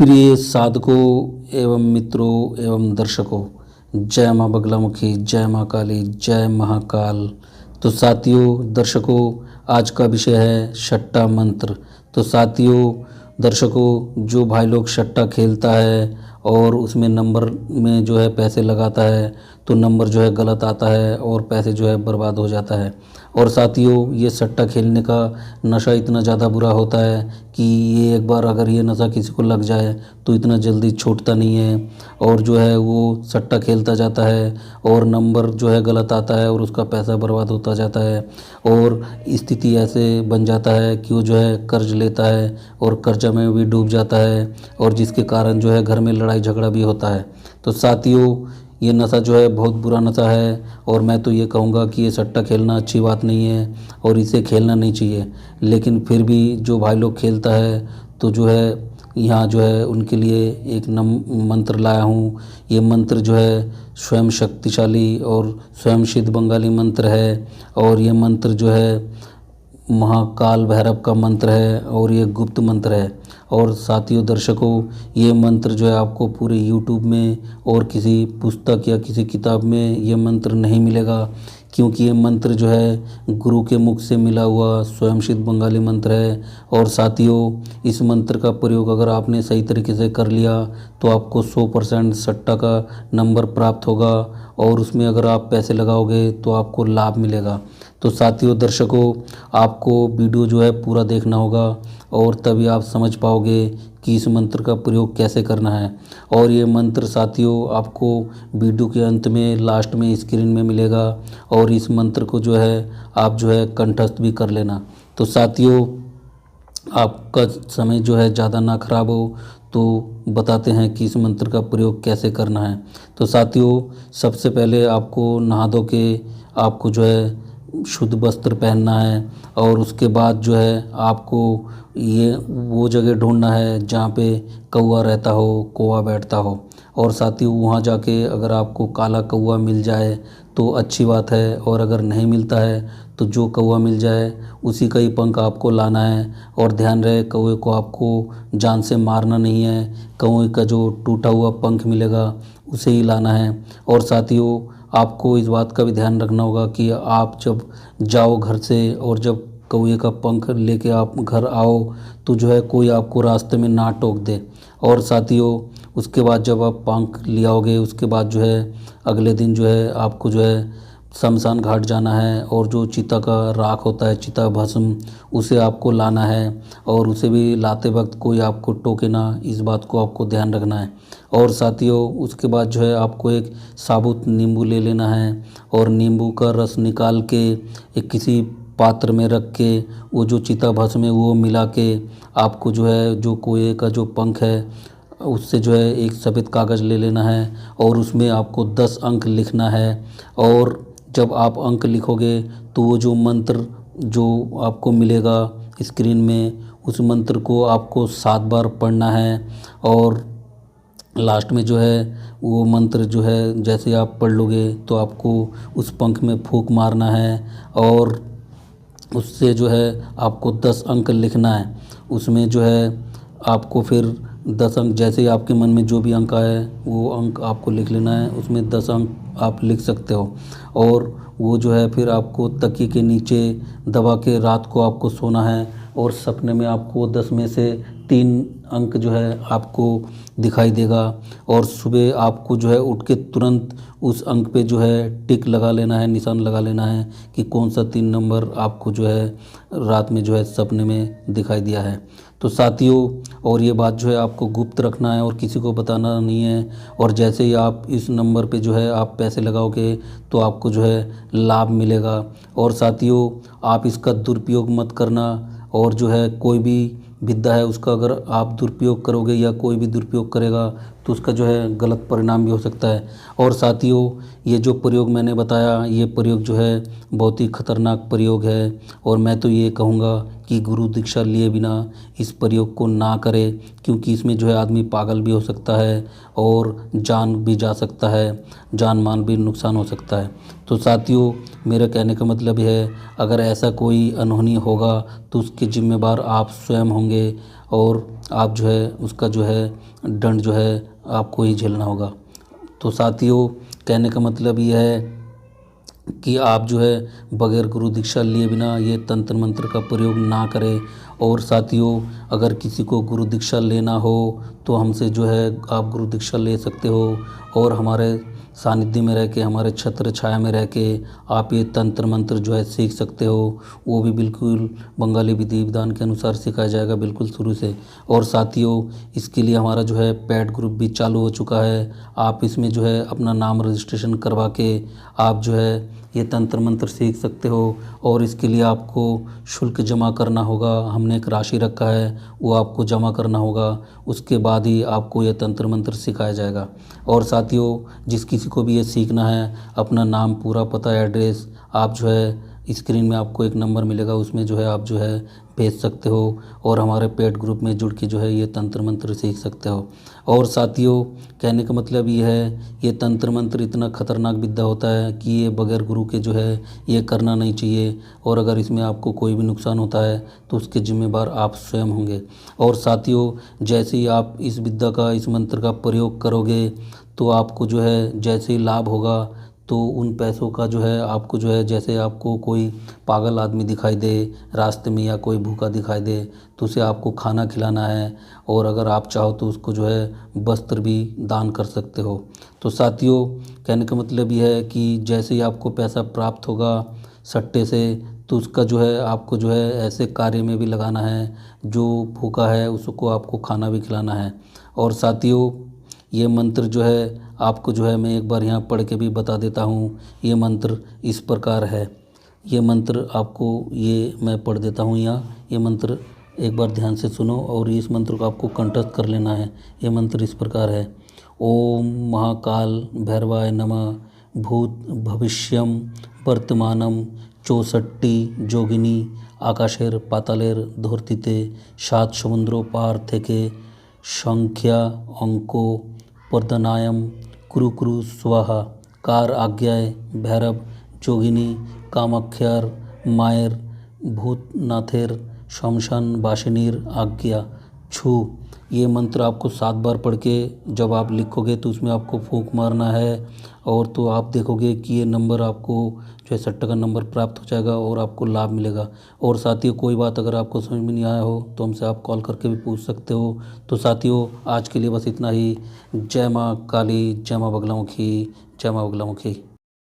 प्रिय साधकों एवं मित्रों एवं दर्शकों, जय माँ बगलामुखी, जय माँ काली, जय महाकाल। तो साथियों दर्शकों, आज का विषय है सट्टा मंत्र। तो साथियों दर्शकों, जो भाई लोग सट्टा खेलता है और उसमें नंबर में जो है पैसे लगाता है तो नंबर जो है गलत आता है और पैसे जो है बर्बाद हो जाता है। और साथियों, ये सट्टा खेलने का नशा इतना ज़्यादा बुरा होता है कि ये एक बार अगर ये नशा किसी को लग जाए तो इतना जल्दी छूटता नहीं है और जो है वो सट्टा खेलता जाता है और नंबर जो है गलत आता है और उसका पैसा बर्बाद होता जाता है। और स्थिति ऐसे बन जाता है कि वो जो है कर्ज लेता है और कर्जा में भी डूब जाता है और जिसके कारण जो है घर में लड़ाई झगड़ा भी होता है। तो साथियों, ये नशा जो है बहुत बुरा नशा है और मैं तो ये कहूँगा कि ये सट्टा खेलना अच्छी बात नहीं है और इसे खेलना नहीं चाहिए। लेकिन फिर भी जो भाई लोग खेलता है तो जो है यहाँ जो है उनके लिए एक मंत्र लाया हूँ। ये मंत्र जो है स्वयं शक्तिशाली और स्वयं सिद्ध बंगाली मंत्र है और ये मंत्र जो है महाकाल भैरव का मंत्र है और ये गुप्त मंत्र है। और साथियों दर्शकों, ये मंत्र जो है आपको पूरे यूट्यूब में और किसी पुस्तक या किसी किताब में ये मंत्र नहीं मिलेगा, क्योंकि ये मंत्र जो है गुरु के मुख से मिला हुआ स्वयं सिद्ध बंगाली मंत्र है। और साथियों, इस मंत्र का प्रयोग अगर आपने सही तरीके से कर लिया तो आपको 100% सट्टा का नंबर प्राप्त होगा और उसमें अगर आप पैसे लगाओगे तो आपको लाभ मिलेगा। तो साथियों दर्शकों, आपको वीडियो जो है पूरा देखना होगा और तभी आप समझ पाओगे कि इस मंत्र का प्रयोग कैसे करना है। और ये मंत्र साथियों आपको वीडियो के अंत में लास्ट में स्क्रीन में मिलेगा और इस मंत्र को जो है आप जो है कंठस्थ भी कर लेना। तो साथियों, आपका समय जो है ज़्यादा ना खराब हो तो बताते हैं कि इस मंत्र का प्रयोग कैसे करना है। तो साथियों, सबसे पहले आपको नहा धो के आपको जो है शुद्ध वस्त्र पहनना है और उसके बाद जो है आपको ये वो जगह ढूंढना है जहाँ पे कौवा रहता हो, कौवा बैठता हो। और साथियों, वहाँ जाके अगर आपको काला कौवा मिल जाए तो अच्छी बात है और अगर नहीं मिलता है तो जो कौवा मिल जाए उसी का ही पंख आपको लाना है। और ध्यान रहे, कौवे को आपको जान से मारना नहीं है, कौवे का जो टूटा हुआ पंख मिलेगा उसे ही लाना है। और साथियों, आपको इस बात का भी ध्यान रखना होगा कि आप जब जाओ घर से और जब कौवे का पंख लेके आप घर आओ तो जो है कोई आपको रास्ते में ना टोक दे। और साथियों, उसके बाद जब आप पंख ले आओगे उसके बाद जो है अगले दिन जो है आपको जो है शमशान घाट जाना है और जो चिता का राख होता है, चिता भस्म, उसे आपको लाना है और उसे भी लाते वक्त कोई आपको टोके ना, इस बात को आपको ध्यान रखना है। और साथियों, उसके बाद जो है आपको एक साबुत नींबू ले लेना है और नींबू का रस निकाल के एक किसी पात्र में रख के वो जो चिता भस्म है वो मिला के आपको जो है जो कोए का जो पंख है उससे जो है एक सफ़ेद कागज़ ले लेना है और उसमें आपको 10 अंक लिखना है। और जब आप अंक लिखोगे तो वो जो मंत्र जो आपको मिलेगा स्क्रीन में, उस मंत्र को आपको 7 बार पढ़ना है। और लास्ट में जो है वो मंत्र जो है जैसे आप पढ़ लोगे तो आपको उस पंख में फूंक मारना है और उससे जो है आपको 10 अंक लिखना है। उसमें जो है आपको फिर 10 अंक, जैसे ही आपके मन में जो भी अंक आए वो अंक आपको लिख लेना है, उसमें 10 अंक आप लिख सकते हो। और वो जो है फिर आपको तकिए के नीचे दबा के रात को आपको सोना है और सपने में आपको 10 में से 3 अंक जो है आपको दिखाई देगा और सुबह आपको जो है उठ के तुरंत उस अंक पे जो है टिक लगा लेना है, निशान लगा लेना है कि कौन सा 3 नंबर आपको जो है रात में जो है सपने में दिखाई दिया है। तो साथियों, और ये बात जो है आपको गुप्त रखना है और किसी को बताना नहीं है। और जैसे ही आप इस नंबर पे जो है आप पैसे लगाओगे तो आपको जो है लाभ मिलेगा। और साथियों, आप इसका दुरुपयोग मत करना और जो है कोई भी विद्या है उसका अगर आप दुरुपयोग करोगे या कोई भी दुरुपयोग करेगा तो उसका जो है गलत परिणाम भी हो सकता है। और साथियों, ये जो प्रयोग मैंने बताया ये प्रयोग जो है बहुत ही खतरनाक प्रयोग है और मैं तो ये कहूँगा कि गुरु दीक्षा लिए बिना इस प्रयोग को ना करें, क्योंकि इसमें जो है आदमी पागल भी हो सकता है और जान भी जा सकता है, जान माल भी नुकसान हो सकता है। तो साथियों, मेरा कहने का मतलब है अगर ऐसा कोई अनहोनी होगा तो उसके जिम्मेदार आप स्वयं होंगे और आप जो है उसका जो है दंड जो है आपको ही झेलना होगा। तो साथियों, कहने का मतलब ये है कि आप जो है बगैर गुरु दीक्षा लिए बिना ये तंत्र मंत्र का प्रयोग ना करें। और साथियों, अगर किसी को गुरु दीक्षा लेना हो तो हमसे जो है आप गुरु दीक्षा ले सकते हो, और हमारे सानिध्य में रह के, हमारे छत्र छाया में रह के आप ये तंत्र मंत्र जो है सीख सकते हो। वो भी बिल्कुल बंगाली विधि विधान के अनुसार सिखाया जाएगा, बिल्कुल शुरू से। और साथियों, इसके लिए हमारा जो है पेड ग्रुप भी चालू हो चुका है। आप इसमें जो है अपना नाम रजिस्ट्रेशन करवा के आप जो है ये तंत्र मंत्र सीख सकते हो। और इसके लिए आपको शुल्क जमा करना होगा। हमने एक राशि रखा है, वो आपको जमा करना होगा। उसके बाद ही आपको ये तंत्र मंत्र सिखाया जाएगा। और साथियों, जिस किसी को भी ये सीखना है, अपना नाम, पूरा पता, एड्रेस आप जो है स्क्रीन में आपको एक नंबर मिलेगा, उसमें जो है आप जो है भेज सकते हो, और हमारे पेड ग्रुप में जुड़ के जो है ये तंत्र मंत्र सीख सकते हो। और साथियों, कहने का मतलब ये है, ये तंत्र मंत्र इतना खतरनाक विद्या होता है कि ये बगैर गुरु के जो है ये करना नहीं चाहिए। और अगर इसमें आपको कोई भी नुकसान होता है तो उसके जिम्मेदार आप स्वयं होंगे। और साथियों, जैसे ही आप इस विद्या का, इस मंत्र का प्रयोग करोगे तो आपको जो है जैसे ही लाभ होगा, तो उन पैसों का जो है आपको जो है, जैसे आपको कोई पागल आदमी दिखाई दे रास्ते में या कोई भूखा दिखाई दे तो उसे आपको खाना खिलाना है। और अगर आप चाहो तो उसको जो है वस्त्र भी दान कर सकते हो। तो साथियों, कहने का मतलब ये है कि जैसे ही आपको पैसा प्राप्त होगा सट्टे से, तो उसका जो है आपको जो है ऐसे कार्य में भी लगाना है, जो भूखा है उसको आपको खाना भी खिलाना है। और साथियों, ये मंत्र जो है आपको जो है मैं एक बार यहाँ पढ़ के भी बता देता हूँ। ये मंत्र इस प्रकार है। ये मंत्र आपको ये मैं पढ़ देता हूँ यहाँ। ये मंत्र एक बार ध्यान से सुनो और इस मंत्र को आपको कंठस्थ कर लेना है। ये मंत्र इस प्रकार है। ओम महाकाल भैरवाय नमः। भूत भविष्यम वर्तमानम चौसट्टी जोगिनी आकाशेर पातालेर धरतीते सात समुद्रों पार থেকে संख्या अंको प्रदनायम कुरु कुरु स्वाहा कार आज्ञाय भैरव जोगिनी कामाख्यार मायर भूतनाथेर शमशान वासिनीर आज्ञा छू। ये मंत्र आपको 7 बार पढ़ के जब आप लिखोगे तो उसमें आपको फूंक मारना है, और तो आप देखोगे कि ये नंबर आपको जो है सट्टा का नंबर प्राप्त हो जाएगा और आपको लाभ मिलेगा। और साथियों, कोई बात अगर आपको समझ में नहीं आया हो तो हमसे आप कॉल करके भी पूछ सकते हो। तो साथियों, आज के लिए बस इतना ही। जय माँ काली, जय माँ बगलामुखी, जय माँ बगलामुखी।